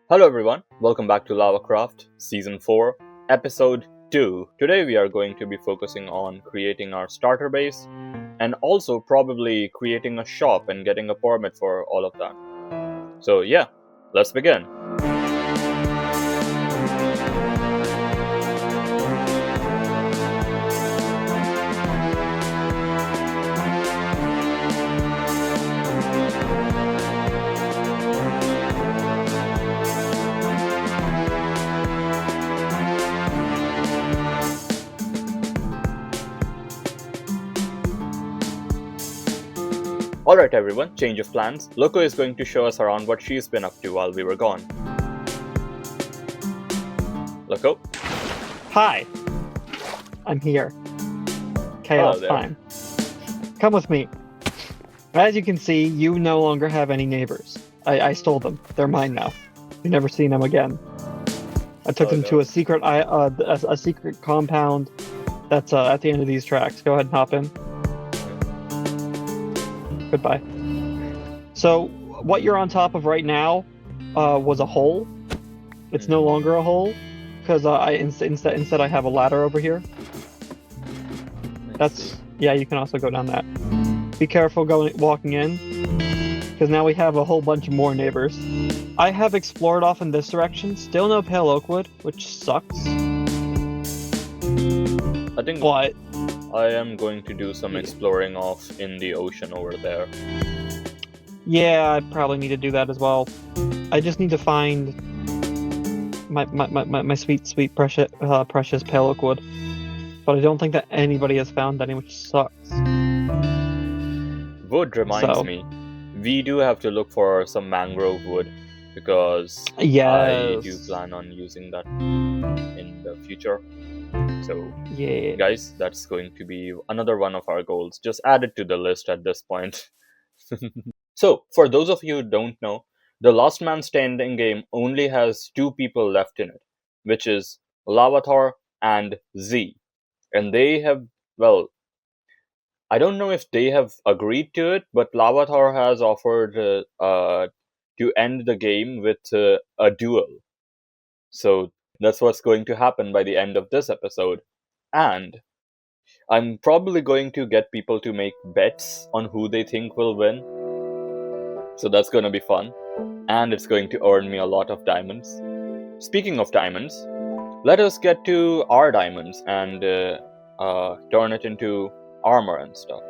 Hello everyone, welcome back to LavaCraft Season 4, Episode 2. Today we are going to be focusing on creating our starter base and also probably creating a shop and getting a permit for all of that. So yeah, let's begin. Alright everyone, change of plans. Loco is going to show us around what she's been up to while we were gone. Loco? Hi. I'm here. Chaos time. Come with me. As you can see, you no longer have any neighbors. I stole them. They're mine now. You've never seen them again. I took them to a secret secret compound that's at the end of these tracks. Go ahead and hop in. Goodbye. So, what you're on top of right now was a hole. It's no longer a hole because instead I have a ladder over here. Yeah. You can also go down that. Be careful walking in because now we have a whole bunch more neighbors. I have explored off in this direction. Still no pale oak wood, which sucks. But I am going to do some exploring off in the ocean over there. Yeah, I probably need to do that as well. I just need to find my sweet precious pale oak wood. But I don't think that anybody has found any, which sucks. Wood reminds me, we do have to look for some mangrove wood because I do plan on using that in the future. So, yeah, guys, that's going to be another one of our goals. Just add it to the list at this point. So, for those of you who don't know, the Last Man Standing game only has 2 people left in it, which is Lavathor and Z. And they have, well, I don't know if they have agreed to it, but Lavathor has offered to end the game with a duel. So, that's what's going to happen by the end of this episode. And I'm probably going to get people to make bets on who they think will win. So that's going to be fun. And it's going to earn me a lot of diamonds. Speaking of diamonds, let us get to our diamonds and turn it into armor and stuff.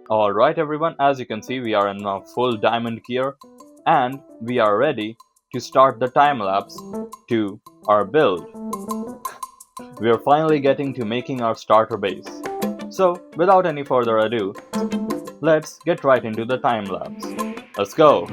Alright everyone, as you can see we are in now full diamond gear and we are ready to start the time-lapse to our build. We are finally getting to making our starter base. So without any further ado, let's get right into the time-lapse. Let's go!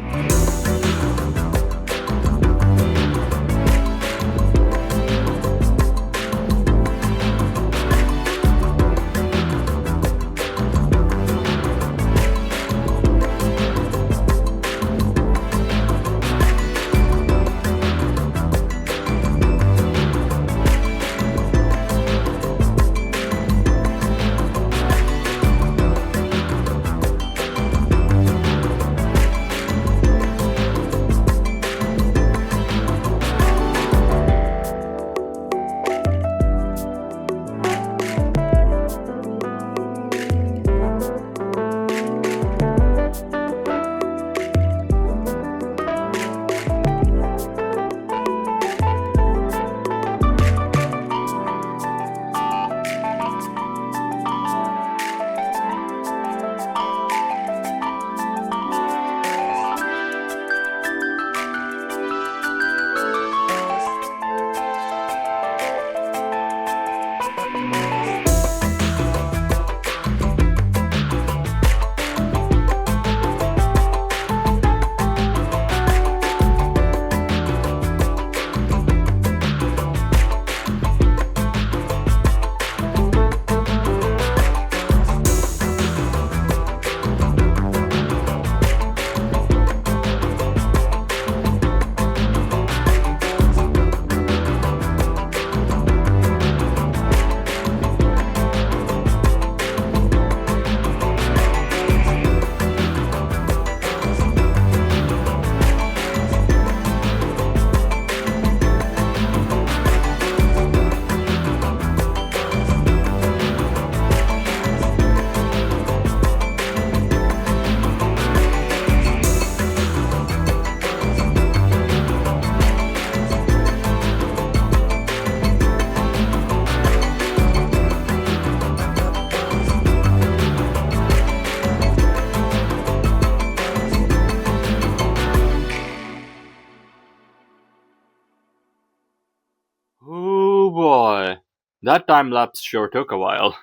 That time lapse sure took a while.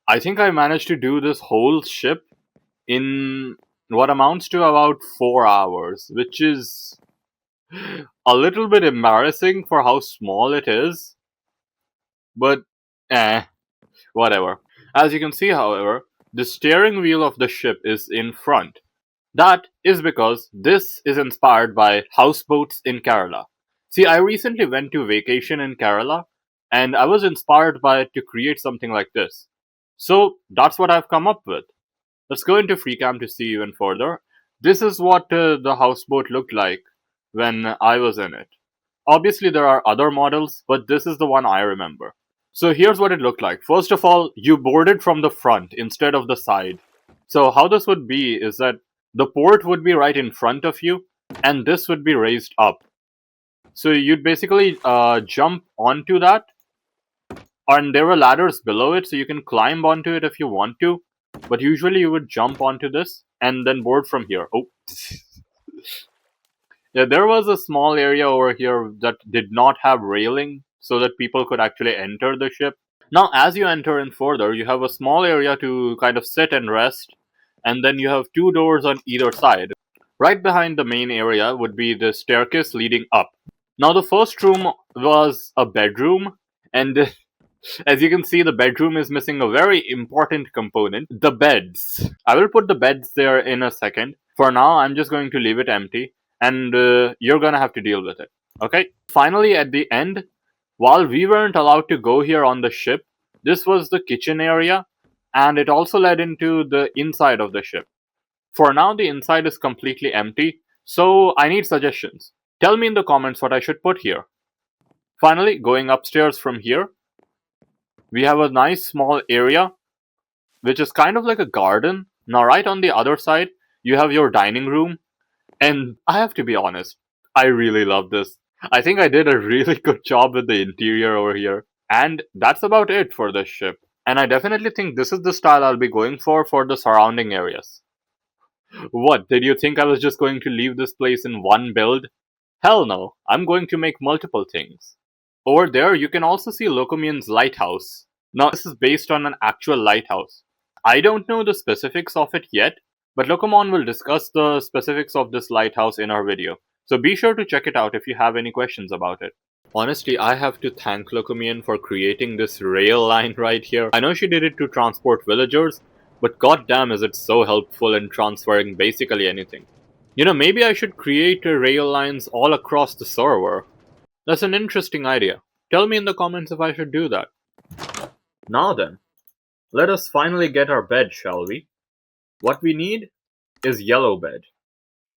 I think I managed to do this whole ship in what amounts to about 4 hours, which is a little bit embarrassing for how small it is. But, whatever. As you can see, however, the steering wheel of the ship is in front. That is because this is inspired by houseboats in Kerala. See, I recently went to vacation in Kerala, and I was inspired by it to create something like this. So, that's what I've come up with. Let's go into FreeCam to see even further. This is what the houseboat looked like when I was in it. Obviously, there are other models, but this is the one I remember. So here's what it looked like. First of all, you boarded from the front instead of the side. So how this would be is that the port would be right in front of you, and this would be raised up. So you'd basically jump onto that, and there were ladders below it, so you can climb onto it if you want to. But usually you would jump onto this and then board from here. Oh. Yeah, there was a small area over here that did not have railing so that people could actually enter the ship. Now, as you enter in further, you have a small area to kind of sit and rest, and then you have 2 doors on either side. Right behind the main area would be the staircase leading up. Now, the first room was a bedroom, and as you can see, the bedroom is missing a very important component, the beds. I will put the beds there in a second. For now, I'm just going to leave it empty, and you're gonna have to deal with it. Okay? Finally, at the end, while we weren't allowed to go here on the ship, this was the kitchen area, and it also led into the inside of the ship. For now, the inside is completely empty, so I need suggestions. Tell me in the comments what I should put here. Finally, going upstairs from here, we have a nice small area, which is kind of like a garden. Now, right on the other side, you have your dining room, and I have to be honest, I really love this. I think I did a really good job with the interior over here. And that's about it for this ship. And I definitely think this is the style I'll be going for the surrounding areas. What, did you think I was just going to leave this place in one build? Hell no, I'm going to make multiple things. Over there, you can also see Locomeon's lighthouse. Now, this is based on an actual lighthouse. I don't know the specifics of it yet, but Locomeon will discuss the specifics of this lighthouse in our video. So be sure to check it out if you have any questions about it. Honestly, I have to thank Locomeon for creating this rail line right here. I know she did it to transport villagers, but goddamn is it so helpful in transferring basically anything. You know, maybe I should create rail lines all across the server. That's an interesting idea. Tell me in the comments if I should do that. Now then, let us finally get our bed, shall we? What we need is yellow bed.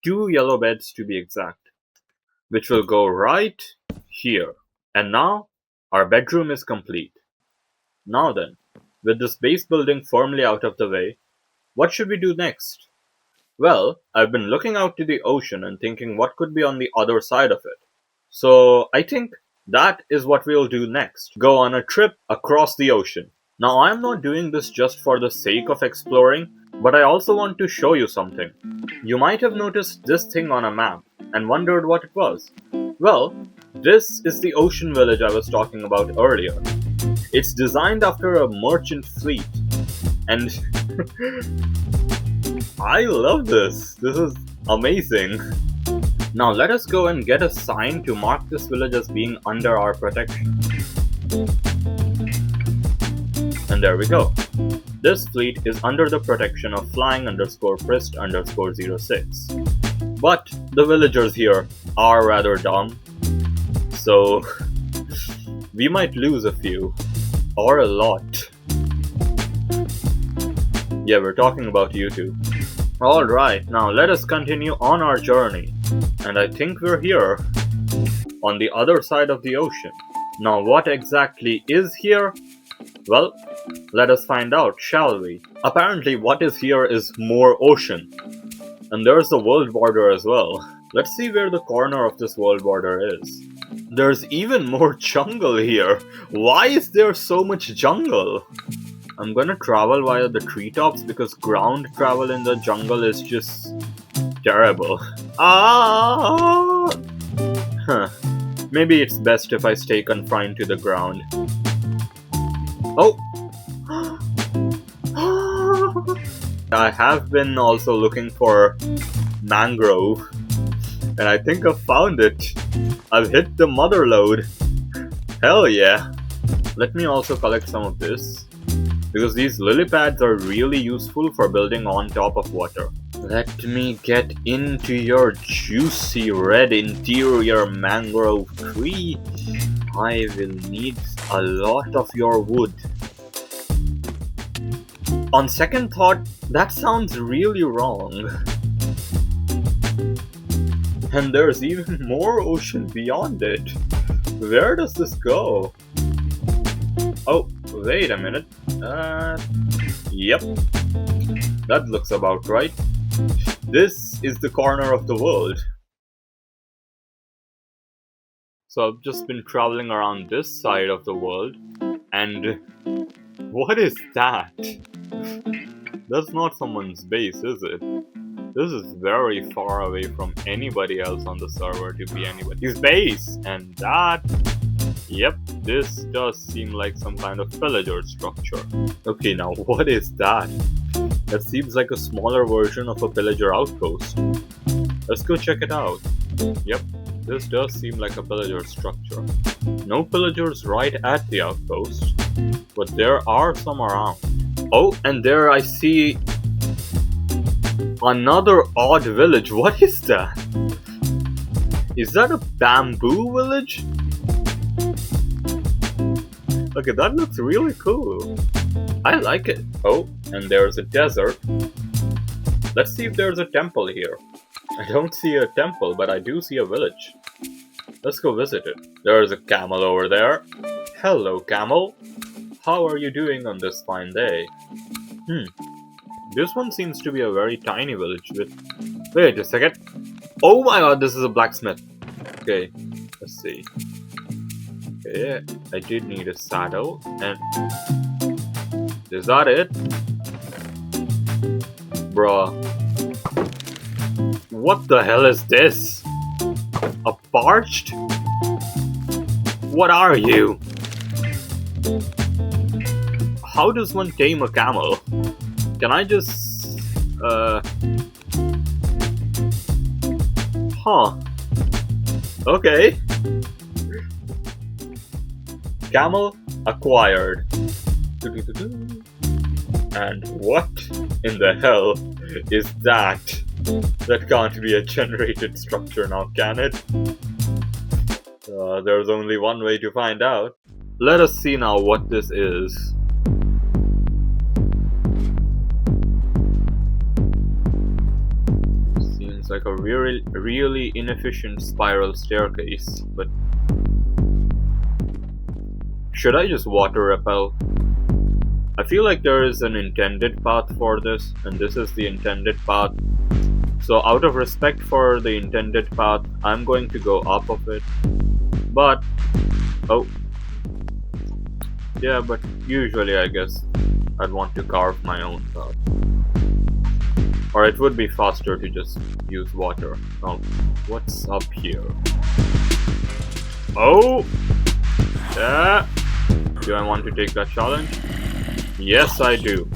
2 yellow beds to be exact, which will go right here. And now, our bedroom is complete. Now then, with this base building firmly out of the way, what should we do next? Well, I've been looking out to the ocean and thinking what could be on the other side of it. So I think that is what we'll do next. Go on a trip across the ocean. Now I'm not doing this just for the sake of exploring, but I also want to show you something. You might have noticed this thing on a map and wondered what it was. Well, this is the ocean village I was talking about earlier. It's designed after a merchant fleet, and I love this. This is amazing. Now let us go and get a sign to mark this village as being under our protection. And there we go. This fleet is under the protection of flying_Prist_06. But the villagers here are rather dumb, so we might lose a few, or a lot. Yeah, we're talking about you two. Alright, now let us continue on our journey. And I think we're here, on the other side of the ocean. Now what exactly is here? Well, let us find out, shall we? Apparently what is here is more ocean. And there's the world border as well. Let's see where the corner of this world border is. There's even more jungle here. Why is there so much jungle? I'm gonna travel via the treetops because ground travel in the jungle is just terrible. Ah! Huh. Maybe it's best if I stay confined to the ground. Oh! I have been also looking for Mangrove, and I think I've found it. I've hit the mother lode. Hell yeah! Let me also collect some of this, because these lily pads are really useful for building on top of water. Let me get into your juicy red interior mangrove tree. I will need a lot of your wood. On second thought, that sounds really wrong. And there's even more ocean beyond it. Where does this go? Oh, wait a minute. Yep. That looks about right. This is the corner of the world. So I've just been traveling around this side of the world, and what is that? That's not someone's base, is it? This is very far away from anybody else on the server to be anybody's base, and that... Yep, this does seem like some kind of villager structure. Okay, now what is that? That seems like a smaller version of a pillager outpost. Let's go check it out. Yep, this does seem like a pillager structure. No pillagers right at the outpost, but there are some around. Oh, and there I see another odd village. What is that? Is that a bamboo village? Okay, that looks really cool. I like it. Oh, and there's a desert. Let's see if there's a temple here. I don't see a temple, but I do see a village. Let's go visit it. There's a camel over there. Hello, camel. How are you doing on this fine day? This one seems to be a very tiny village with... Wait a second. Oh my god, this is a blacksmith. Okay, let's see. Okay, I did need a saddle, and... Is that it? Bruh. What the hell is this? A parched? What are you? How does one tame a camel? Can I just... Huh. Okay. Camel acquired. And what in the hell is that? That can't be a generated structure now, can it? There's only one way to find out. Let us see now what this is. Seems like a really inefficient spiral staircase, but... Should I just water repel? I feel like there is an intended path for this, and this is the intended path. So out of respect for the intended path, I'm going to go up of it. But... Oh. Yeah, but usually I guess I'd want to carve my own path. Or it would be faster to just use water. Now, what's up here? Oh! Yeah! Do I want to take that challenge? Yes, I do.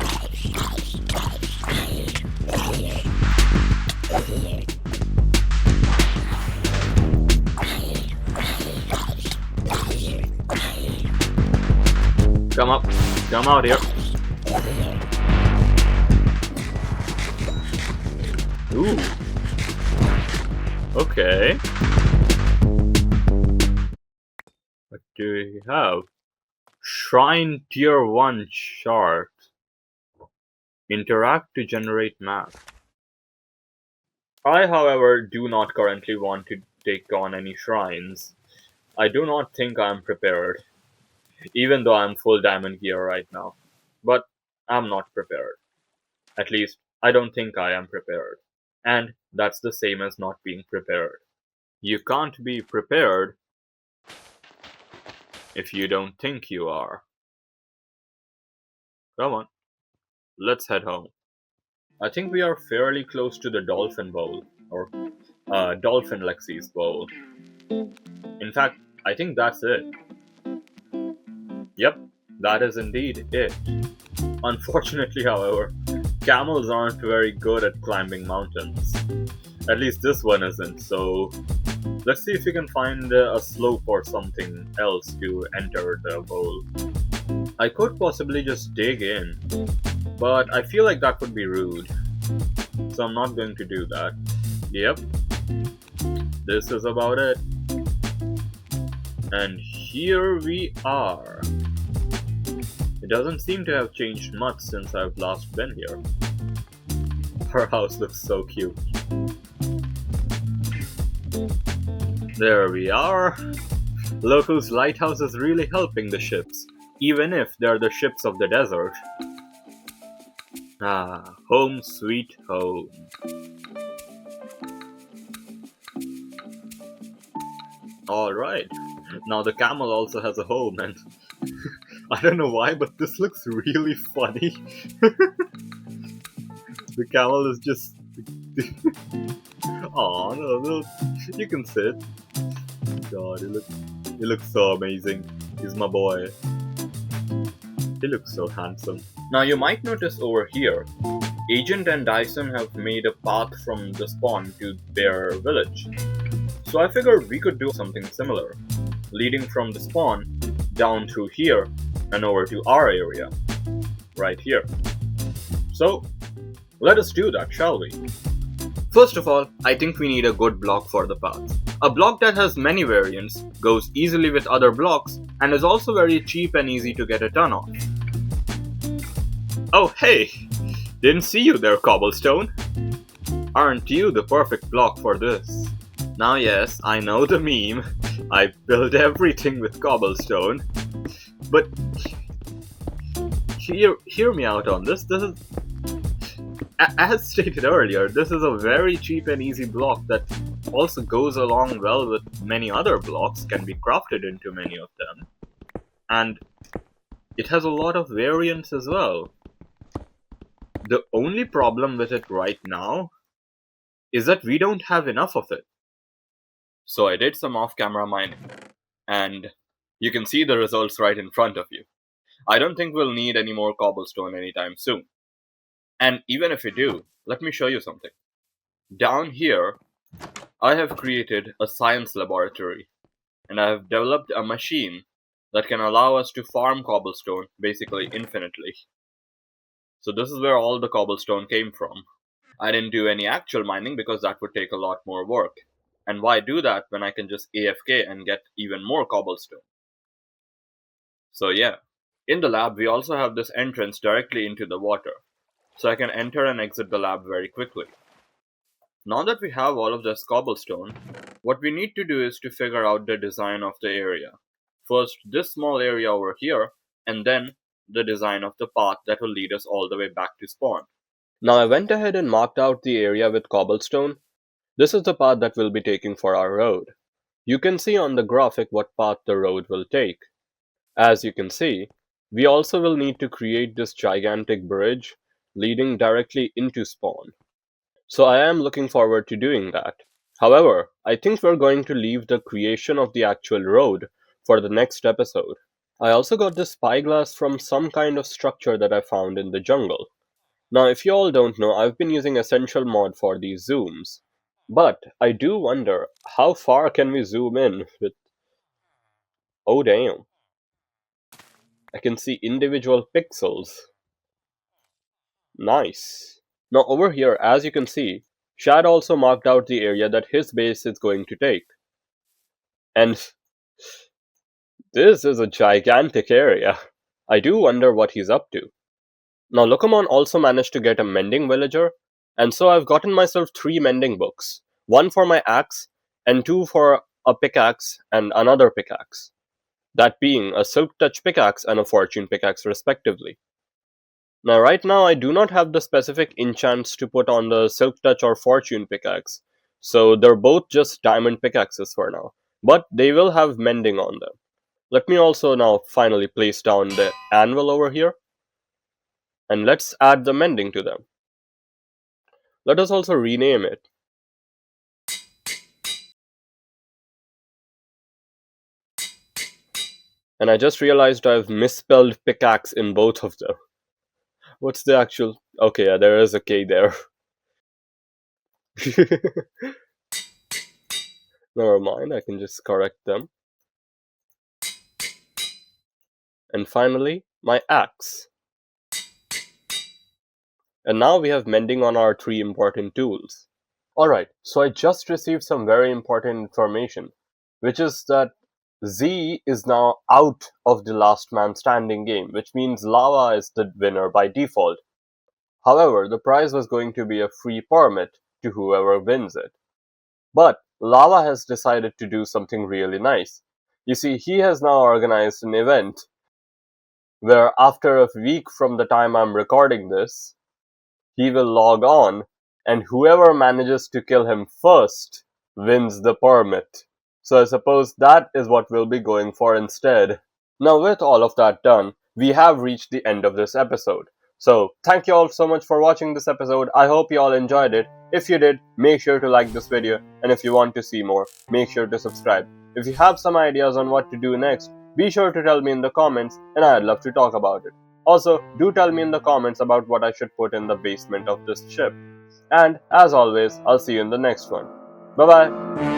Come up. Come out here. Ooh. Okay. What do we have? Shrine Tier 1 chart. Interact to generate map. I, however, do not currently want to take on any shrines. I do not think I am prepared. Even though I'm full diamond gear right now. But I'm not prepared. At least, I don't think I am prepared. And that's the same as not being prepared. You can't be prepared if you don't think you are. Come on, let's head home. I think we are fairly close to the Dolphin Bowl, or Dolphin Lexi's Bowl. In fact, I think that's it. Yep, That is indeed it. Unfortunately, however, camels aren't very good at climbing mountains. At least this one isn't, so let's see if we can find a slope or something else to enter the bowl. I could possibly just dig in, but I feel like that would be rude, so I'm not going to do that. Yep, this is about it. And here we are. It doesn't seem to have changed much since I've last been here. Her house looks so cute. There we are. Loco's lighthouse is really helping the ships, even if they're the ships of the desert. Ah, home sweet home. Alright, now the camel also has a home, and I don't know why, but this looks really funny. The camel is just... Aw, no, you can sit. God, he looks so amazing. He's my boy. He looks so handsome. Now you might notice over here, Agent and Dyson have made a path from the spawn to their village. So I figured we could do something similar, leading from the spawn down through here and over to our area, right here. So let us do that, shall we? First of all, I think we need a good block for the path. A block that has many variants, goes easily with other blocks, and is also very cheap and easy to get a ton of. Oh hey! Didn't see you there, Cobblestone! Aren't you the perfect block for this? Now yes, I know the meme. I build everything with cobblestone. But hear me out on this. This is, as stated earlier, this is a very cheap and easy block that also goes along well with many other blocks, can be crafted into many of them. And it has a lot of variants as well. The only problem with it right now is that we don't have enough of it. So I did some off-camera mining, and you can see the results right in front of you. I don't think we'll need any more cobblestone anytime soon. And even if we do, let me show you something. Down here, I have created a science laboratory, and I have developed a machine that can allow us to farm cobblestone basically infinitely. So this is where all the cobblestone came from. I didn't do any actual mining because that would take a lot more work. And why do that when I can just AFK and get even more cobblestone? So yeah. In the lab, we also have this entrance directly into the water, so I can enter and exit the lab very quickly. Now that we have all of this cobblestone, what we need to do is to figure out the design of the area. First, this small area over here, and then the design of the path that will lead us all the way back to spawn. Now I went ahead and marked out the area with cobblestone. This is the path that we'll be taking for our road. You can see on the graphic what path the road will take. As you can see, we also will need to create this gigantic bridge leading directly into spawn. So I am looking forward to doing that. However, I think we're going to leave the creation of the actual road for the next episode. I also got this SpyGlass from some kind of structure that I found in the jungle. Now if you all don't know, I've been using SefChol mod for these zooms. But I do wonder, how far can we zoom in with... Oh damn. I can see individual pixels. Nice. Now over here, as you can see, Shad also marked out the area that his base is going to take. And this is a gigantic area. I do wonder what he's up to. Now Locomeon also managed to get a Mending villager, and so I've gotten myself 3 Mending books. 1 for my axe, and 2 for a pickaxe and another pickaxe. That being a Silk Touch pickaxe and a Fortune pickaxe respectively. Now right now I do not have the specific enchants to put on the Silk Touch or Fortune pickaxe, so they're both just diamond pickaxes for now, but they will have Mending on them. Let me also now finally place down the anvil over here, and let's add the Mending to them. Let us also rename it. And I just realized I've misspelled pickaxe in both of them. What's the actual... Okay, yeah, there is a K there. Never mind, I can just correct them. And finally, my axe. And now we have mending on our 3 important tools. Alright, so I just received some very important information, which is that Z is now out of the last man standing game, which means Lava is the winner by default. However, the prize was going to be a free permit to whoever wins it. But Lava has decided to do something really nice. You see, he has now organized an event where after a week from the time I'm recording this, he will log on, and whoever manages to kill him first wins the permit. So I suppose that is what we'll be going for instead. Now, with all of that done, we have reached the end of this episode. So, thank you all so much for watching this episode. I hope you all enjoyed it. If you did, make sure to like this video, and if you want to see more, make sure to subscribe. If you have some ideas on what to do next, be sure to tell me in the comments, and I'd love to talk about it. Also, do tell me in the comments about what I should put in the basement of this ship. And, as always, I'll see you in the next one. Bye bye!